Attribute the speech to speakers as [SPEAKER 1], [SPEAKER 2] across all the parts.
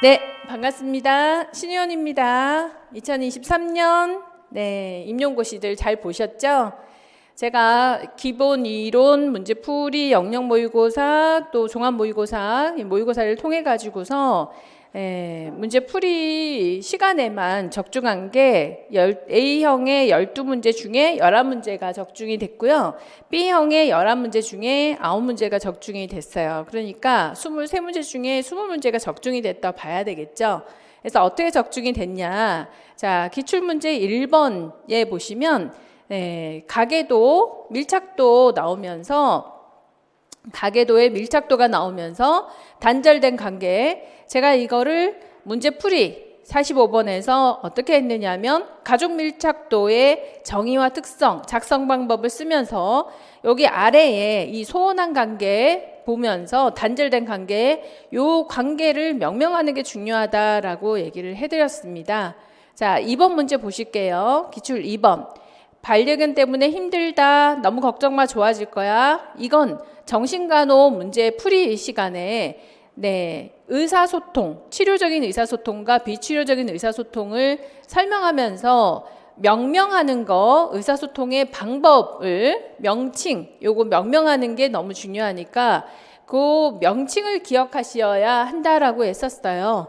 [SPEAKER 1] 네, 반갑습니다. 신의원입니다. 2023년 임용고시들 잘 보셨죠? 제가 기본 이론, 문제풀이, 영역 모의고사, 또 종합 모의고사, 이 모의고사를 통해 가지고서 문제풀이 시간에만 적중한 게 A형의 12문제 중에 11문제가 적중이 됐고요. B형의 11문제 중에 9문제가 적중이 됐어요. 그러니까 23문제 중에 20문제가 적중이 됐다 봐야 되겠죠. 그래서 어떻게 적중이 됐냐. 자, 기출문제 1번에 보시면 가계도, 밀착도 나오면서 가계도의 밀착도가 나오면서 단절된 관계, 제가 이거를 문제풀이 45번에서 어떻게 했느냐면 가족 밀착도의 정의와 특성, 작성 방법을 쓰면서 여기 아래에 이 소원한 관계 보면서 단절된 관계, 요 관계를 명명하는 게 중요하다라고 얘기를 해드렸습니다. 자, 2번 문제 보실게요. 기출 2번. 반려견 때문에 힘들다. 너무 걱정 마. 좋아질 거야. 이건 정신간호 문제 풀이 시간에 의사소통, 치료적인 의사소통과 비치료적인 의사소통을 설명하면서 명명하는 거, 의사소통의 방법을 명칭, 요거 명명하는 게 너무 중요하니까 그 명칭을 기억하셔야 한다라고 했었어요.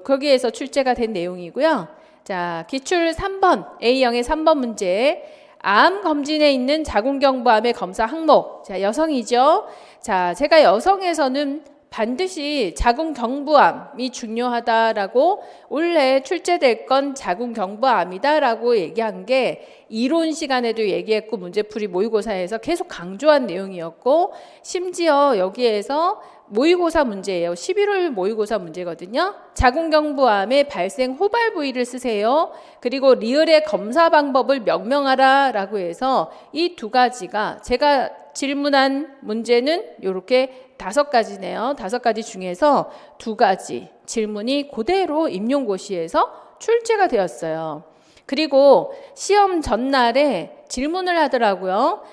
[SPEAKER 1] 거기에서 출제가 된 내용이고요. 자, 기출 3번, A형의 3번 문제. 암 검진에 있는 자궁경부암의 검사 항목. 자, 여성이죠. 자, 제가 여성에서는 반드시 자궁경부암이 중요하다라고 원래 출제될 건 자궁경부암이다라고 얘기한 게 이론 시간에도 얘기했고 문제풀이 모의고사에서 계속 강조한 내용이었고 심지어 여기에서 모의고사 문제예요. 11월 모의고사 문제거든요. 자궁경부암의 발생 호발 부위를 쓰세요. 그리고 리을의 검사 방법을 명명하라 라고 해서 이 두 가지가 제가 질문한 문제는 이렇게 5가지네요. 5가지 중에서 2가지 질문이 그대로 임용고시에서 출제가 되었어요. 그리고 시험 전날에 질문을 하더라고요.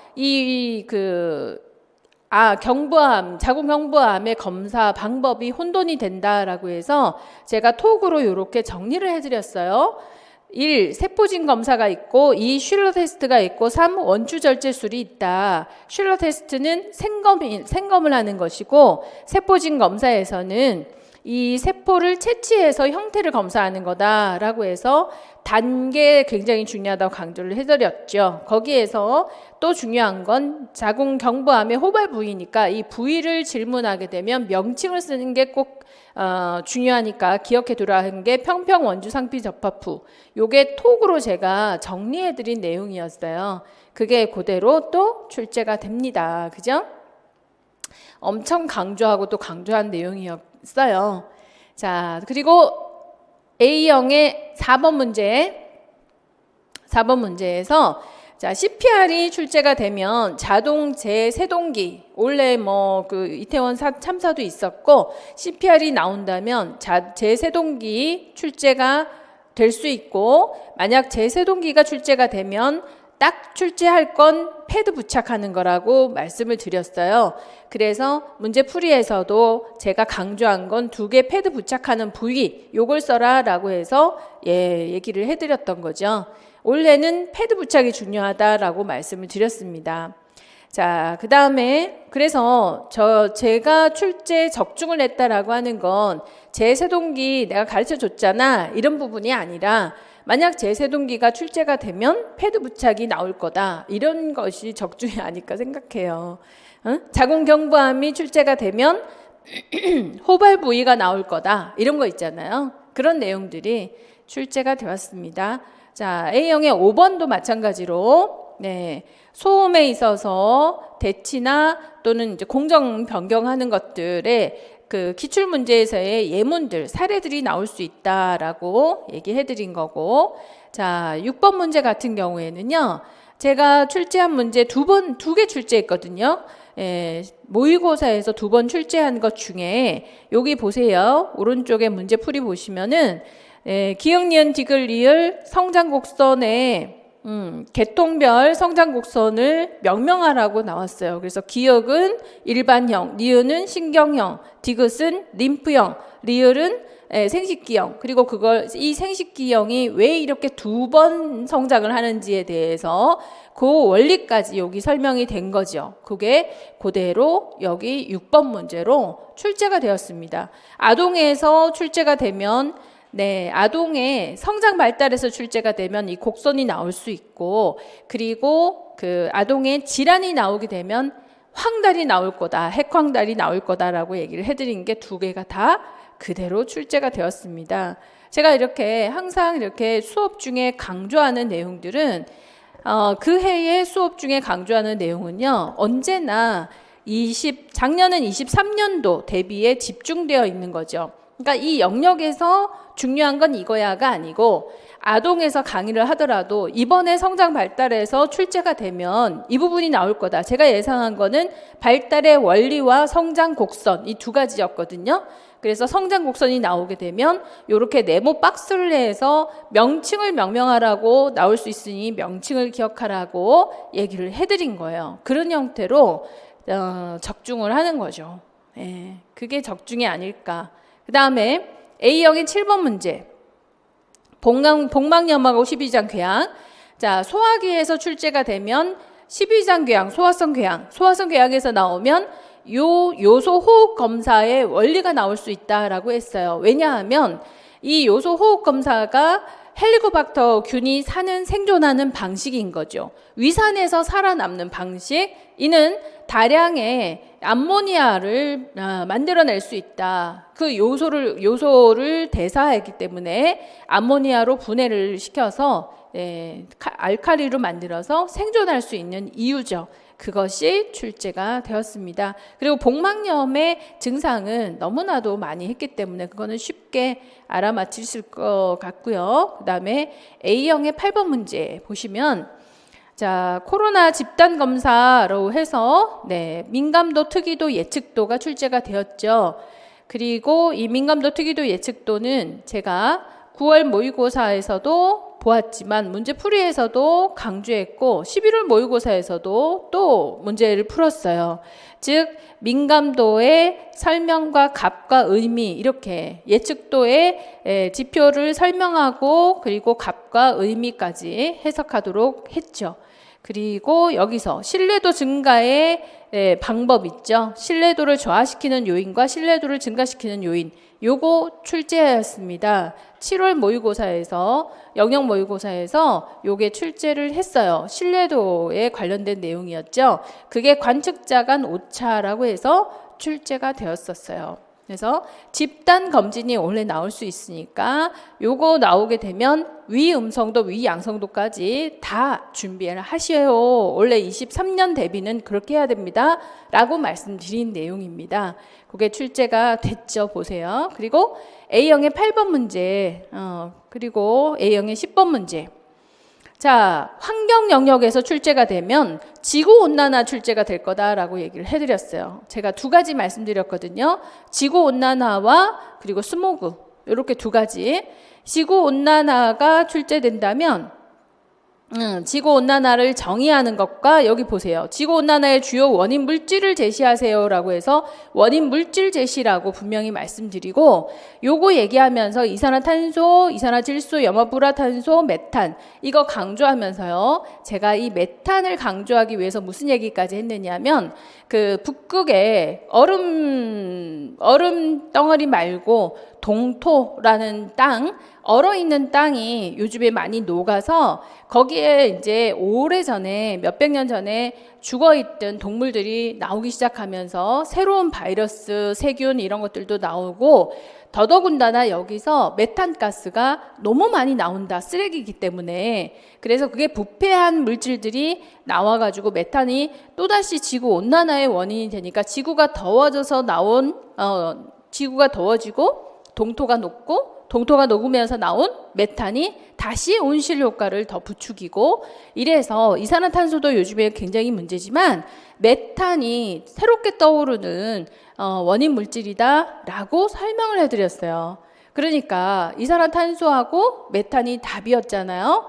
[SPEAKER 1] 경부암, 자궁경부암의 검사 방법이 혼돈이 된다라고 해서 제가 톡으로 이렇게 정리를 해드렸어요. 1. 세포진 검사가 있고 2. 슐러 테스트가 있고 3. 원추 절제술이 있다. 슐러 테스트는 생검을 하는 것이고 세포진 검사에서는 이 세포를 채취해서 형태를 검사하는 거다라고 해서 단계 굉장히 중요하다고 강조를 해드렸죠. 거기에서 또 중요한 건 자궁경부암의 호발 부위니까 이 부위를 질문하게 되면 명칭을 쓰는 게 꼭 중요하니까 기억해 두라 한 게 평평원주상피접합부. 요게 톡으로 제가 정리해드린 내용이었어요. 그게 그대로 또 출제가 됩니다. 그죠? 엄청 강조하고 또 강조한 내용이었어요. 자, 그리고 A형의 4번 문제에서 자, CPR이 출제가 되면 자동 제세동기, 원래 이태원 참사도 있었고 CPR이 나온다면 제세동기 출제가 될 수 있고, 만약 제세동기가 출제가 되면 딱 출제할 건 패드 부착하는 거라고 말씀을 드렸어요. 그래서 문제풀이에서도 제가 강조한 건 2개 패드 부착하는 부위, 요걸 써라 라고 해서 얘기를 해드렸던 거죠. 원래는 패드 부착이 중요하다라고 말씀을 드렸습니다. 자, 그 다음에 그래서 제가 출제 적중을 했다라고 하는 건 제세동기 내가 가르쳐 줬잖아 이런 부분이 아니라 만약 제세동기가 출제가 되면 패드 부착이 나올 거다. 이런 것이 적중이 아닐까 생각해요. 자궁경부암이 출제가 되면 호발 부위가 나올 거다. 이런 거 있잖아요. 그런 내용들이 출제가 되었습니다. 자, A형의 5번도 마찬가지로 소음에 있어서 대치나 또는 이제 공정 변경하는 것들에 그 기출 문제에서의 예문들, 사례들이 나올 수 있다라고 얘기해 드린 거고, 자, 6번 문제 같은 경우에는요. 제가 출제한 문제 2개 출제했거든요. 모의고사에서 2번 출제한 것 중에 여기 보세요. 오른쪽에 문제풀이 보시면은 기역, 니은, 디귿, 리을 성장 곡선에 계통별 성장 곡선을 명명하라고 나왔어요. 그래서 기역은 일반형, 니은은 신경형, 디귿은 림프형, 리을은 생식기형, 그리고 이 생식기형이 왜 이렇게 두 번 성장을 하는지에 대해서 그 원리까지 여기 설명이 된 거죠. 그게 그대로 여기 6번 문제로 출제가 되었습니다. 아동에서 출제가 되면 아동의 성장 발달에서 출제가 되면 이 곡선이 나올 수 있고, 그리고 그 아동의 질환이 나오게 되면 황달이 나올 거다, 핵황달이 나올 거다라고 얘기를 해드린 게 두 개가 다 그대로 출제가 되었습니다. 제가 이렇게 항상 이렇게 수업 중에 강조하는 내용들은 그 해의 수업 중에 강조하는 내용은요, 언제나 작년은 23년도 대비에 집중되어 있는 거죠. 그러니까 이 영역에서 중요한 건 이거야가 아니고, 아동에서 강의를 하더라도 이번에 성장 발달에서 출제가 되면 이 부분이 나올 거다. 제가 예상한 거는 발달의 원리와 성장 곡선, 이 두 가지였거든요. 그래서 성장 곡선이 나오게 되면 이렇게 네모 박스를 내서 명칭을 명명하라고 나올 수 있으니 명칭을 기억하라고 얘기를 해드린 거예요. 그런 형태로 적중을 하는 거죠. 그게 적중이 아닐까. 그 다음에 A형의 7번 문제. 복막염하고 12장 궤양. 자, 소화기에서 출제가 되면 12장 궤양, 소화성 궤양에서 나오면 요소 호흡 검사의 원리가 나올 수 있다라고 했어요. 왜냐하면 이 요소 호흡 검사가 헬리코박터 균이 생존하는 방식인 거죠. 위산에서 살아남는 방식. 이는 다량의 암모니아를 만들어낼 수 있다. 그 요소를 대사하기 때문에 암모니아로 분해를 시켜서 알칼리로 만들어서 생존할 수 있는 이유죠. 그것이 출제가 되었습니다. 그리고 복막염의 증상은 너무나도 많이 했기 때문에 그거는 쉽게 알아맞히실 것 같고요. 그 다음에 A형의 8번 문제 보시면, 자, 코로나 집단 검사로 해서 민감도, 특이도, 예측도가 출제가 되었죠. 그리고 이 민감도, 특이도, 예측도는 제가 9월 모의고사에서도 보았지만 문제풀이에서도 강조했고 11월 모의고사에서도 또 문제를 풀었어요. 즉 민감도의 설명과 값과 의미, 이렇게 예측도의 지표를 설명하고 그리고 값과 의미까지 해석하도록 했죠. 그리고 여기서 신뢰도 증가의 방법 있죠. 신뢰도를 저하시키는 요인과 신뢰도를 증가시키는 요인, 요거 출제하였습니다. 7월 모의고사에서, 영역 모의고사에서 요게 출제를 했어요. 신뢰도에 관련된 내용이었죠. 그게 관측자 간 오차라고 해서 출제가 되었었어요. 그래서 집단 검진이 원래 나올 수 있으니까 요거 나오게 되면 위음성도 위양성도까지 다 준비를 하셔요. 원래 23년 대비는 그렇게 해야 됩니다. 라고 말씀드린 내용입니다. 그게 출제가 됐죠. 보세요. 그리고 A형의 8번 문제, 그리고 A형의 10번 문제. 자, 환경 영역에서 출제가 되면 지구온난화 출제가 될 거다라고 얘기를 해드렸어요. 제가 두 가지 말씀드렸거든요. 지구온난화와 그리고 스모그, 이렇게 두 가지. 지구온난화가 출제된다면 지구온난화를 정의하는 것과, 여기 보세요. 지구온난화의 주요 원인 물질을 제시하세요 라고 해서 원인 물질 제시라고 분명히 말씀드리고, 요거 얘기하면서 이산화탄소, 이산화질소, 염화불화탄소, 메탄, 이거 강조하면서요, 제가 이 메탄을 강조하기 위해서 무슨 얘기까지 했느냐면, 그 북극에 얼음 덩어리 말고 동토라는 땅, 얼어있는 땅이 요즘에 많이 녹아서 거기에 이제 오래전에, 몇백 년 전에 죽어있던 동물들이 나오기 시작하면서 새로운 바이러스, 세균 이런 것들도 나오고, 더더군다나 여기서 메탄가스가 너무 많이 나온다. 쓰레기이기 때문에. 그래서 그게 부패한 물질들이 나와가지고 메탄이 또다시 지구온난화의 원인이 되니까 지구가 더워져서 지구가 더워지고 동토가 녹고, 동토가 녹으면서 나온 메탄이 다시 온실 효과를 더 부추기고, 이래서 이산화탄소도 요즘에 굉장히 문제지만 메탄이 새롭게 떠오르는 원인 물질이다 라고 설명을 해드렸어요. 그러니까 이산화탄소하고 메탄이 답이었잖아요.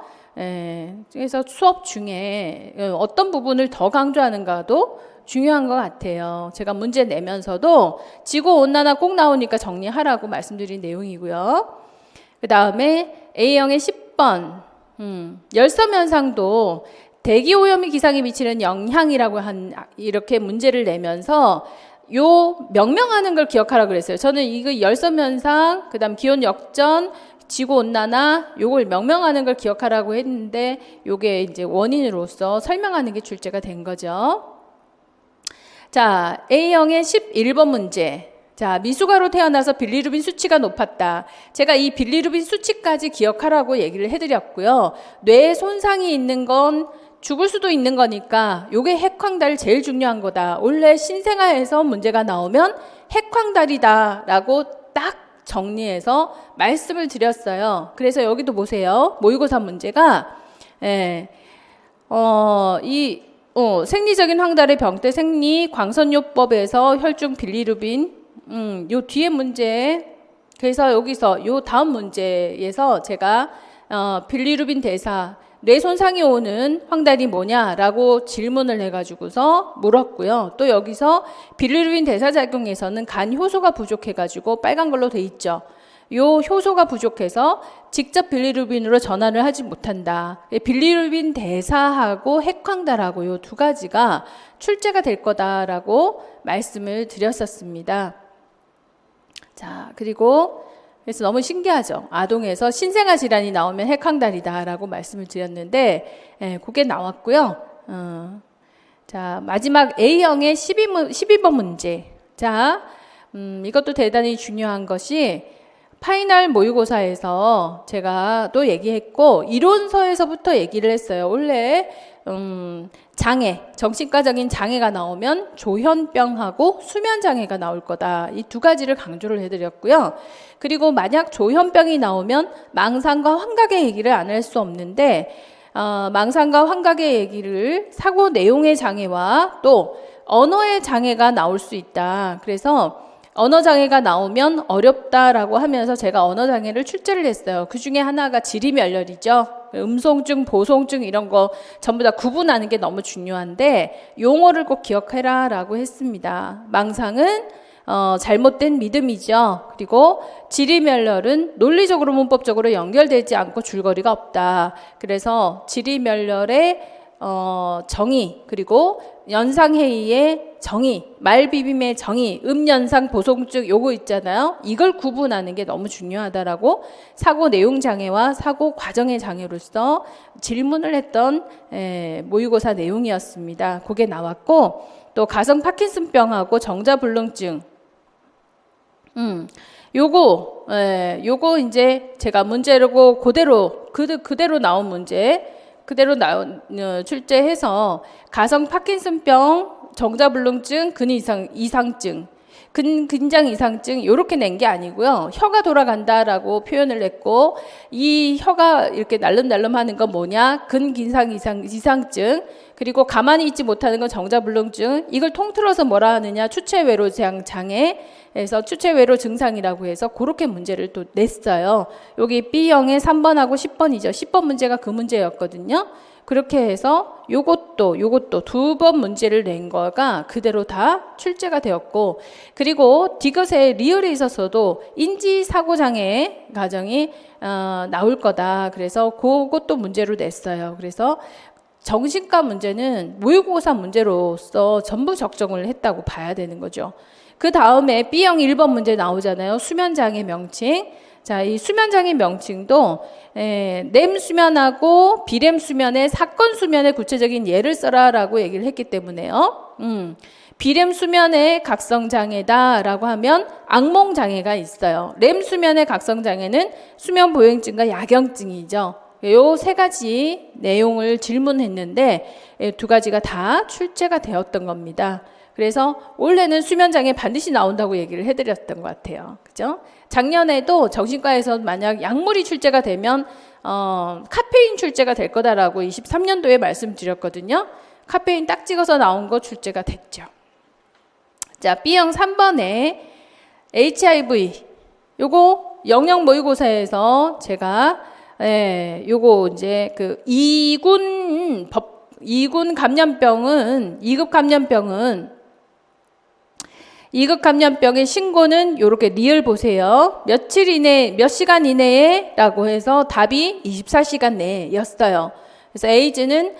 [SPEAKER 1] 그래서 수업 중에 어떤 부분을 더 강조하는가도 중요한 것 같아요. 제가 문제 내면서도 지구온난화 꼭 나오니까 정리하라고 말씀드린 내용이고요. 그 다음에 A형의 10번 열섬 현상도 대기오염이 기상에 미치는 영향이라고 이렇게 문제를 내면서 요 명명하는 걸 기억하라고 그랬어요. 저는 이거 열섬 현상, 그 다음 기온 역전, 지구온난화 요걸 명명하는 걸 기억하라고 했는데 요게 이제 원인으로서 설명하는 게 출제가 된 거죠. 자, A형의 11번 문제. 자, 미숙아로 태어나서 빌리루빈 수치가 높았다. 제가 이 빌리루빈 수치까지 기억하라고 얘기를 해드렸고요. 뇌에 손상이 있는 건 죽을 수도 있는 거니까 요게 핵황달 제일 중요한 거다. 원래 신생아에서 문제가 나오면 핵황달이다 라고 딱 정리해서 말씀을 드렸어요. 그래서 여기도 보세요. 모의고사 문제가 생리적인 황달의 병태 생리 광선요법에서 혈중 빌리루빈 요 뒤에 문제, 그래서 여기서 요 다음 문제에서 제가 빌리루빈 대사 뇌 손상이 오는 황달이 뭐냐라고 질문을 해가지고서 물었고요. 또 여기서 빌리루빈 대사작용에서는 간 효소가 부족해가지고 빨간 걸로 돼 있죠. 요 효소가 부족해서 직접 빌리루빈으로 전환을 하지 못한다. 빌리루빈 대사하고 핵황달하고 요 두 가지가 출제가 될 거다라고 말씀을 드렸었습니다. 자, 그리고 그래서 너무 신기하죠. 아동에서 신생아 질환이 나오면 핵황달이다라고 말씀을 드렸는데, 그게 나왔고요. 자, 마지막 A형의 12번 문제. 자, 이것도 대단히 중요한 것이 파이널 모의고사에서 제가 또 얘기했고 이론서에서부터 얘기를 했어요. 원래 장애, 정신과적인 장애가 나오면 조현병하고 수면장애가 나올 거다. 이 두 가지를 강조를 해드렸고요. 그리고 만약 조현병이 나오면 망상과 환각의 얘기를 안 할 수 없는데 망상과 환각의 얘기를 사고 내용의 장애와 또 언어의 장애가 나올 수 있다. 그래서 언어장애가 나오면 어렵다라고 하면서 제가 언어장애를 출제를 했어요. 그 중에 하나가 지리멸렬이죠. 음송증, 보송증 이런 거 전부 다 구분하는 게 너무 중요한데 용어를 꼭 기억해라 라고 했습니다. 망상은 잘못된 믿음이죠. 그리고 지리멸렬은 논리적으로 문법적으로 연결되지 않고 줄거리가 없다. 그래서 지리멸렬의 정의, 그리고 연상회의의 정의, 말비빔의 정의, 음연상 보송증 요거 있잖아요. 이걸 구분하는 게 너무 중요하다라고 사고 내용 장애와 사고 과정의 장애로서 질문을 했던 모의고사 내용이었습니다. 그게 나왔고 또 가성 파킨슨병하고 정자불능증 요거 이제 제가 문제로 그대로 나온 문제 그대로 출제해서 가성 파킨슨병, 정자불능증, 근이상증, 근장 이상증 이렇게 낸 게 아니고요. 혀가 돌아간다라고 표현을 했고 이 혀가 이렇게 날름날름하는 건 뭐냐? 근긴상 이상증 그리고 가만히 있지 못하는 건 정자불능증. 이걸 통틀어서 뭐라 하느냐? 추체외로 장애에서 추체외로 증상이라고 해서 그렇게 문제를 또 냈어요. 여기 B형의 3번하고 10번이죠. 10번 문제가 그 문제였거든요. 그렇게 해서 요것도 두 번 문제를 낸 거가 그대로 다 출제가 되었고 그리고 디귿의 리얼에 있어서도 인지사고장애 가정이 나올 거다. 그래서 그것도 문제로 냈어요. 그래서 정신과 문제는 모의고사 문제로서 전부 적정을 했다고 봐야 되는 거죠. 그 다음에 B형 1번 문제 나오잖아요. 수면장애 명칭. 자, 이 수면장애 명칭도 렘 수면하고 비렘 수면의 사건 수면의 구체적인 예를 써라라고 얘기를 했기 때문에요. 비렘 수면의 각성 장애다라고 하면 악몽 장애가 있어요. 렘 수면의 각성 장애는 수면 보행증과 야경증이죠. 요 세 가지 내용을 질문했는데 두 가지가 다 출제가 되었던 겁니다. 그래서 원래는 수면장애 반드시 나온다고 얘기를 해드렸던 것 같아요. 그죠? 작년에도 정신과에서 만약 약물이 출제가 되면 카페인 출제가 될 거다라고 23년도에 말씀드렸거든요. 카페인 딱 찍어서 나온 거 출제가 됐죠. 자, B형 3번에 HIV 요거 영역 모의고사에서 제가 요거 이제 그 2군 2급 감염병의 신고는 요렇게 리을 보세요. 며칠 이내, 몇 시간 이내에 라고 해서 답이 24시간 내였어요. 그래서 에이즈는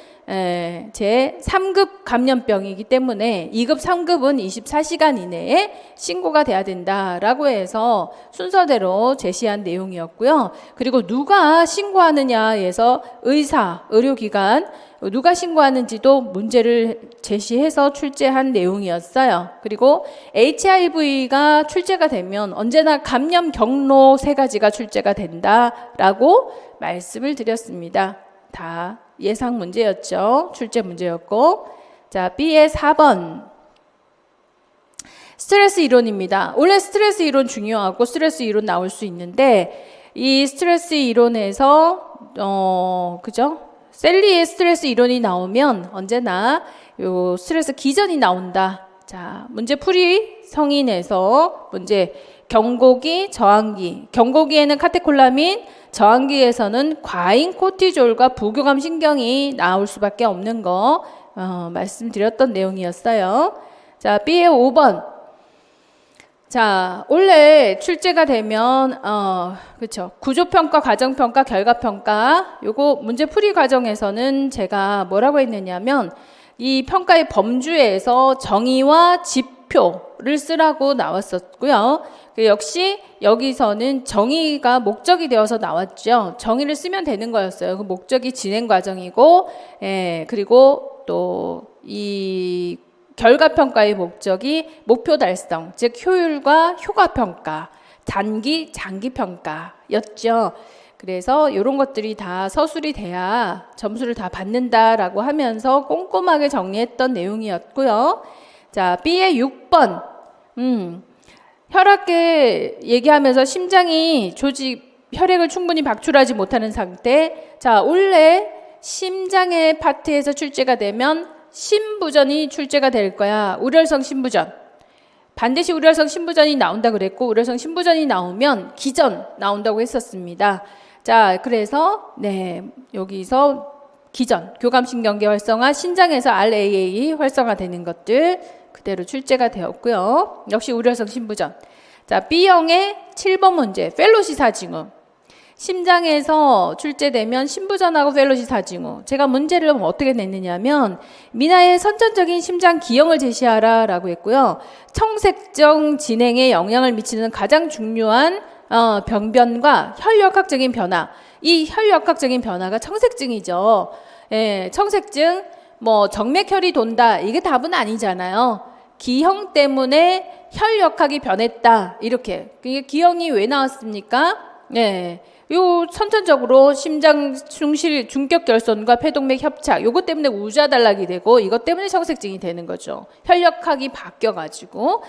[SPEAKER 1] 제 3급 감염병이기 때문에 2급, 3급은 24시간 이내에 신고가 돼야 된다라고 해서 순서대로 제시한 내용이었고요. 그리고 누가 신고하느냐에서 의사, 의료기관, 누가 신고하는지도 문제를 제시해서 출제한 내용이었어요. 그리고 HIV가 출제가 되면 언제나 감염 경로 3가지가 출제가 된다라고 말씀을 드렸습니다. 다 예상 문제였죠. 출제 문제였고. 자, B의 4번. 스트레스 이론입니다. 원래 스트레스 이론 중요하고 스트레스 이론 나올 수 있는데 이 스트레스 이론에서 그죠? 셀리의 스트레스 이론이 나오면 언제나 요 스트레스 기전이 나온다. 자, 문제풀이 성인에서 문제 경고기, 저항기. 경고기에는 카테콜라민, 저항기에서는 과잉 코티졸과 부교감 신경이 나올 수밖에 없는 거 말씀드렸던 내용이었어요. 자, B의 5번. 자, 원래 출제가 되면 그렇죠. 구조평가, 과정평가, 결과평가. 요거 문제풀이 과정에서는 제가 뭐라고 했느냐면 이 평가의 범주에서 정의와 지표를 쓰라고 나왔었고요. 역시 여기서는 정의가 목적이 되어서 나왔죠. 정의를 쓰면 되는 거였어요. 그 목적이 진행 과정이고, 그리고 또 이 결과평가의 목적이 목표 달성, 즉 효율과 효과평가, 단기, 장기평가였죠. 그래서 이런 것들이 다 서술이 돼야 점수를 다 받는다라고 하면서 꼼꼼하게 정리했던 내용이었고요. 자, B의 6번. 혈압계 얘기하면서 심장이 혈액을 충분히 방출하지 못하는 상태. 자, 원래 심장의 파트에서 출제가 되면 심부전이 출제가 될 거야. 우렬성 심부전. 반드시 우렬성 심부전이 나온다 그랬고 우렬성 심부전이 나오면 기전 나온다고 했었습니다. 자, 그래서 여기서 기전, 교감신경계 활성화, 신장에서 RAA 활성화되는 것들 그대로 출제가 되었고요. 역시 우렬성 심부전. 자, B형의 7번 문제, 펠로시사 징후. 심장에서 출제되면 심부전하고 펠로시사 징후. 제가 문제를 어떻게 냈느냐면 미나의 선천적인 심장 기형을 제시하라 라고 했고요. 청색정 진행에 영향을 미치는 가장 중요한 병변과 혈역학적인 변화. 이 혈역학적인 변화가 청색증이죠. 청색증, 정맥혈이 돈다. 이게 답은 아니잖아요. 기형 때문에 혈역학이 변했다. 이렇게. 이게 기형이 왜 나왔습니까? 요 선천적으로 심장 중격 결손과 폐동맥 협착 요것 때문에 우자 단락이 되고 이것 때문에 청색증이 되는 거죠. 혈역학이 바뀌어 가지고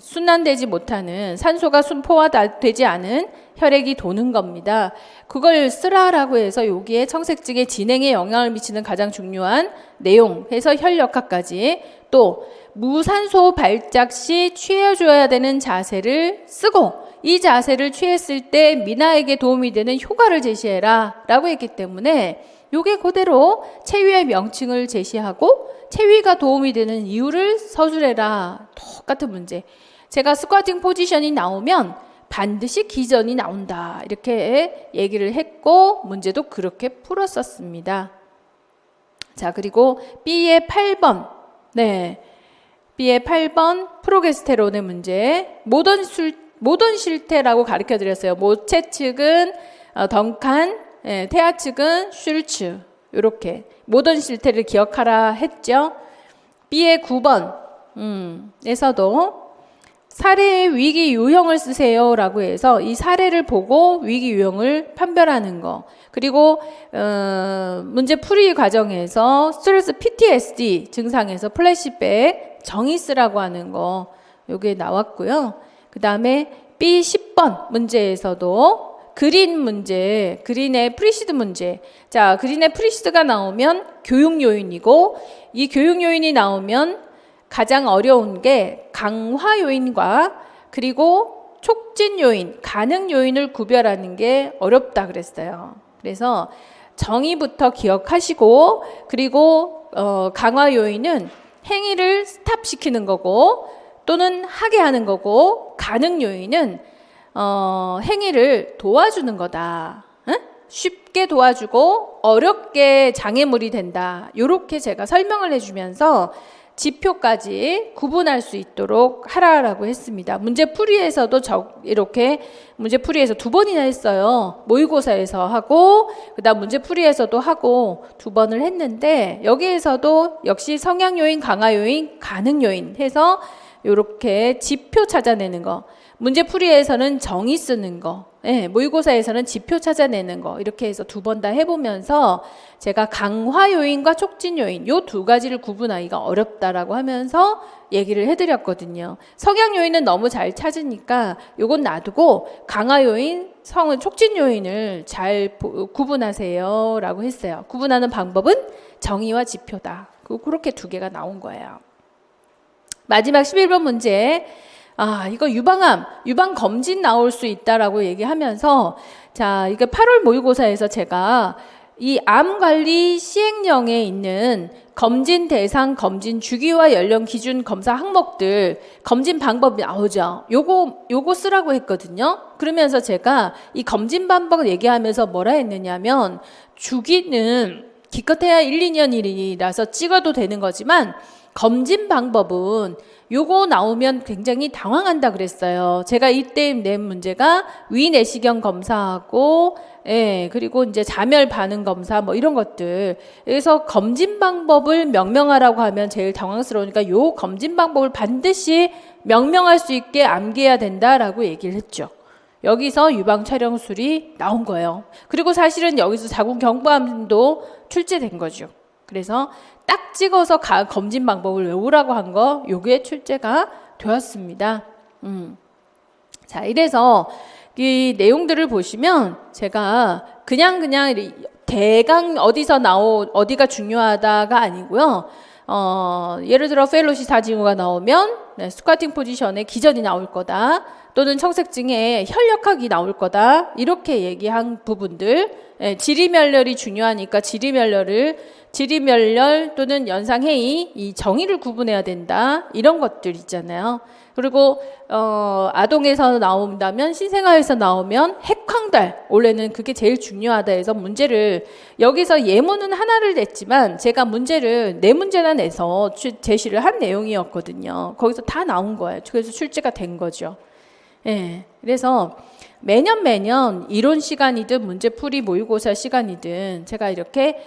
[SPEAKER 1] 순환되지 못하는 산소가 포화되지 않은 혈액이 도는 겁니다. 그걸 쓰라라고 해서 여기에 청색증의 진행에 영향을 미치는 가장 중요한 내용 해서 혈역학까지 또 무산소 발작 시 취해줘야 되는 자세를 쓰고 이 자세를 취했을 때 미나에게 도움이 되는 효과를 제시해라 라고 했기 때문에 요게 그대로 체위의 명칭을 제시하고 체위가 도움이 되는 이유를 서술해라. 똑같은 문제. 제가 스쿼팅 포지션이 나오면 반드시 기전이 나온다. 이렇게 얘기를 했고 문제도 그렇게 풀었었습니다. 자, 그리고 B의 8번. B의 8번 프로게스테론의 문제. 모던 실태라고 가르쳐 드렸어요. 모체 측은 덩칸, 태아 측은 슐츠. 이렇게 모던 실태를 기억하라 했죠. B의 9번 에서도 사례의 위기 유형을 쓰세요 라고 해서 이 사례를 보고 위기 유형을 판별하는 거. 그리고 문제 풀이 과정에서 스트레스 PTSD 증상에서 플래시백 정의 쓰라고 하는 거 요게 나왔고요. 그 다음에 B 10번 문제에서도 그린 문제, 그린의 프리시드 문제. 자, 그린의 프리시드가 나오면 교육 요인이고 이 교육 요인이 나오면 가장 어려운 게 강화 요인과 그리고 촉진 요인, 가능 요인을 구별하는 게 어렵다 그랬어요. 그래서 정의부터 기억하시고, 그리고 강화 요인은 행위를 스탑시키는 거고 또는 하게 하는 거고, 가능 요인은 행위를 도와주는 거다. 응? 쉽게 도와주고 어렵게 장애물이 된다. 이렇게 제가 설명을 해주면서 지표까지 구분할 수 있도록 하라라고 했습니다. 문제풀이에서도 이렇게 문제풀이에서 2번이나 했어요. 모의고사에서 하고 그다음 문제풀이에서도 하고 2번을 했는데, 여기에서도 역시 성향 요인, 강화 요인, 가능 요인 해서 이렇게 지표 찾아내는 거, 문제풀이에서는 정의 쓰는 거, 모의고사에서는 지표 찾아내는 거, 이렇게 해서 2번 다 해보면서 제가 강화 요인과 촉진 요인 요 2가지를 구분하기가 어렵다라고 하면서 얘기를 해드렸거든요. 성향 요인은 너무 잘 찾으니까 요건 놔두고 강화 요인, 촉진 요인을 잘 구분하세요 라고 했어요. 구분하는 방법은 정의와 지표다. 그렇게 2개가 나온 거예요. 마지막 11번 문제. 이거 유방 검진 나올 수 있다라고 얘기하면서, 자, 이게 8월 모의고사에서 제가 이 암 관리 시행령에 있는 검진 대상, 검진 주기와 연령 기준 검사 항목들, 검진 방법이 나오죠. 요거 쓰라고 했거든요. 그러면서 제가 이 검진 방법 얘기하면서 뭐라 했느냐면, 주기는 기껏해야 1, 2년이라서 찍어도 되는 거지만 검진 방법은 요거 나오면 굉장히 당황한다 그랬어요. 제가 이때 낸 문제가 위내시경 검사하고, 그리고 이제 자멸 반응 검사 뭐 이런 것들. 그래서 검진 방법을 명명하라고 하면 제일 당황스러우니까 요 검진 방법을 반드시 명명할 수 있게 암기해야 된다라고 얘기를 했죠. 여기서 유방 촬영술이 나온 거예요. 그리고 사실은 여기서 자궁 경부암도 출제된 거죠. 그래서 딱 찍어서 검진 방법을 외우라고 한 거, 요게 출제가 되었습니다. 자, 이래서 이 내용들을 보시면 제가 그냥 대강 어디가 중요하다가 아니고요. 예를 들어 펠로시 사징후가 나오면 스쿼팅 포지션에 기전이 나올 거다. 또는 청색증에 혈력학이 나올 거다. 이렇게 얘기한 부분들. 지리멸렬이 중요하니까 지리멸렬 또는 연상해이, 이 정의를 구분해야 된다. 이런 것들 있잖아요. 그리고 아동에서 나온다면, 신생아에서 나오면 핵황달, 원래는 그게 제일 중요하다 해서 문제를, 여기서 예문은 하나를 냈지만 제가 문제를 4문제나 내서 제시를 한 내용이었거든요. 거기서 다 나온 거예요. 그래서 출제가 된 거죠. 그래서 매년 이론 시간이든 문제풀이 모의고사 시간이든 제가 이렇게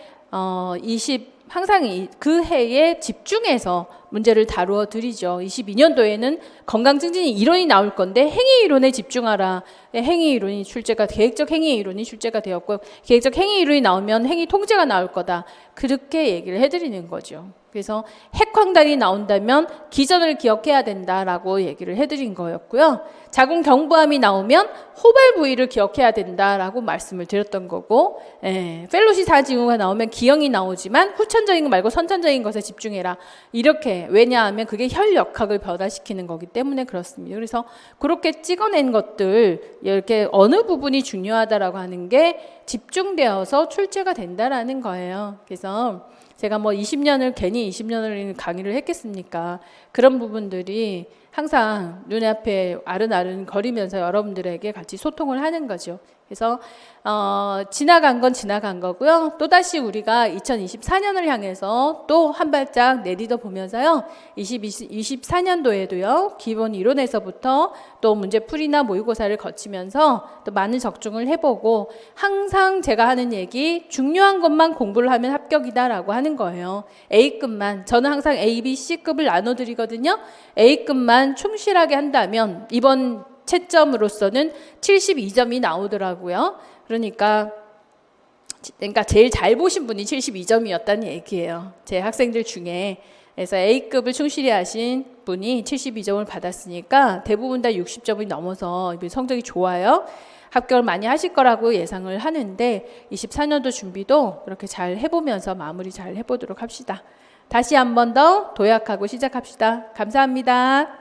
[SPEAKER 1] 항상 그 해에 집중해서 문제를 다루어 드리죠. 22년도에는 건강증진이 이론이 나올 건데 행위 이론에 집중하라. 행위 이론이 계획적 행위 이론이 출제가 되었고, 계획적 행위 이론이 나오면 행위 통제가 나올 거다. 그렇게 얘기를 해드리는 거죠. 그래서 핵황달이 나온다면 기전을 기억해야 된다라고 얘기를 해드린 거였고요. 자궁 경부암이 나오면 호발 부위를 기억해야 된다라고 말씀을 드렸던 거고, 펠로시 사징후가 나오면 기형이 나오지만 후천적인 것 말고 선천적인 것에 집중해라. 이렇게, 왜냐하면 그게 혈역학을 변화시키는 거기 때문에 그렇습니다. 그래서 그렇게 찍어낸 것들, 이렇게 어느 부분이 중요하다라고 하는 게 집중되어서 출제가 된다라는 거예요. 그래서 제가 뭐 20년을 강의를 했겠습니까? 그런 부분들이 항상 눈앞에 아른아른 거리면서 여러분들에게 같이 소통을 하는 거죠. 그래서 지나간 건 지나간 거고요. 또다시 우리가 2024년을 향해서 또 한 발짝 내딛어 보면서요. 2024년도에도요. 기본 이론에서부터 또 문제풀이나 모의고사를 거치면서 또 많은 적중을 해보고, 항상 제가 하는 얘기, 중요한 것만 공부를 하면 합격이다라고 하는 거예요. A급만, 저는 항상 A, B, C급을 나눠드리거든요. A급만 충실하게 한다면 이번 채점으로서는 72점이 나오더라고요. 그러니까 제일 잘 보신 분이 72점이었다는 얘기예요. 제 학생들 중에. 그래서 A급을 충실히 하신 분이 72점을 받았으니까 대부분 다 60점이 넘어서 성적이 좋아요. 합격을 많이 하실 거라고 예상을 하는데, 24년도 준비도 그렇게 잘 해보면서 마무리 잘 해보도록 합시다. 다시 한 번 더 도약하고 시작합시다. 감사합니다.